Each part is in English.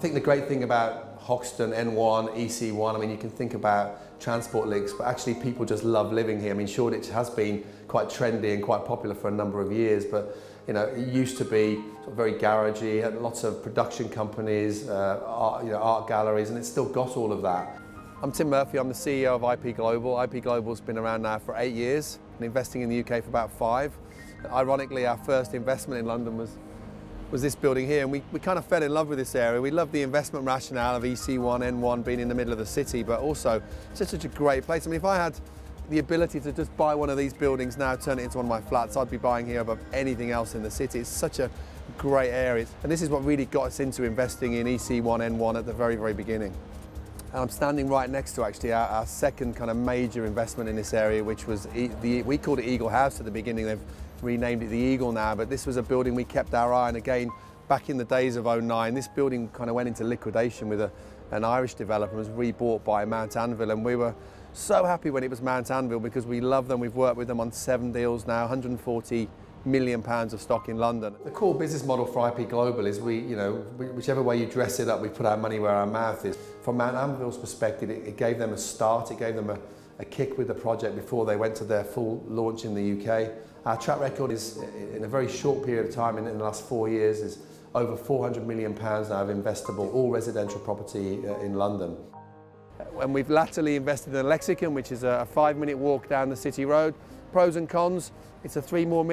think the great thing about Hoxton, N1, EC1, I mean, you can think about transport links, but actually people just love living here. I mean, Shoreditch has been quite trendy and quite popular for a number of years, but you know, it used to be sort of very garagey, had lots of production companies, art galleries, and it's still got all of that. I'm Tim Murphy, I'm the CEO of IP Global. IP Global's been around now for 8 years and investing in the UK for about 5. Ironically, our first investment in London was this building here, and we kind of fell in love with this area. We love the investment rationale of EC1, N1 being in the middle of the city, but also it's such a great place. I mean, if I had the ability to just buy one of these buildings now, turn it into one of my flats, I'd be buying here above anything else in the city. It's such a great area, and this is what really got us into investing in EC1, N1 at the very, very beginning. And I'm standing right next to actually our second kind of major investment in this area, which was, we called it Eagle House at the beginning. They've renamed it the Eagle now, but this was a building we kept our eye on. Again, back in the days of '09, this building kind of went into liquidation with an Irish developer, was rebought by Mount Anvil, and we were so happy when it was Mount Anvil because we love them. We've worked with them on 7 deals now, £140 million of stock in London. The core business model for IP Global is whichever way you dress it up, we put our money where our mouth is. From Mount Anvil's perspective, it gave them a start, it gave them a kick with the project before they went to their full launch in the UK. Our track record is, in a very short period of time, in the last 4 years, is over £400 million now of investable, all residential property in London. And we've latterly invested in Lexicon, which is a 5-minute walk down the city road. Pros and cons, it's a 4 more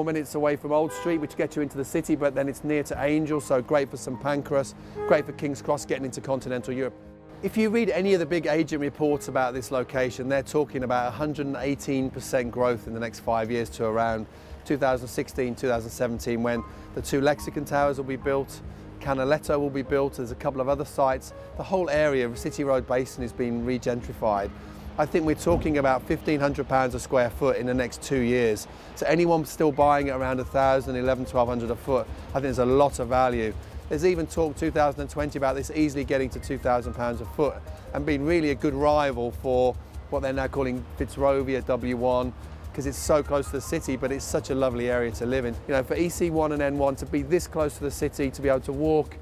minutes away from Old Street, which gets you into the city, but then it's near to Angel, so great for St Pancras, great for King's Cross, getting into continental Europe. If you read any of the big agent reports about this location, they're talking about 118% growth in the next 5 years to around 2016, 2017, when the 2 Lexicon towers will be built, Canaletto will be built, there's a couple of other sites. The whole area of City Road Basin is being regentrified. I think we're talking about £1,500 a square foot in the next 2 years. So anyone still buying at around $1,000, $1,100, $1,200 a foot, I think there's a lot of value. There's even talk 2020 about this easily getting to £2,000 a foot and being really a good rival for what they're now calling Fitzrovia W1, because it's so close to the city, but it's such a lovely area to live in. You know, for EC1 and N1 to be this close to the city, to be able to walk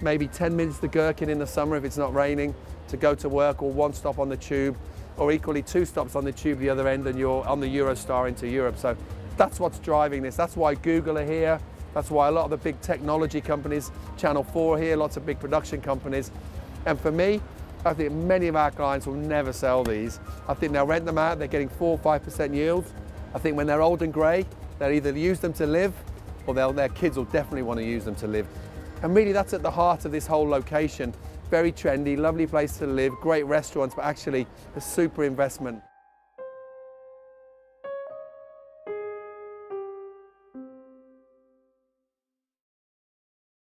maybe 10 minutes to Gherkin in the summer if it's not raining, to go to work, or 1 stop on the tube, or equally 2 stops on the tube the other end, and you're on the Eurostar into Europe. So that's what's driving this. That's why Google are here. That's why a lot of the big technology companies, Channel 4 here, lots of big production companies. And for me, I think many of our clients will never sell these. I think they'll rent them out, they're getting 4 or 5% yield. I think when they're old and grey, they'll either use them to live, or their kids will definitely want to use them to live. And really that's at the heart of this whole location. Very trendy, lovely place to live, great restaurants, but actually a super investment.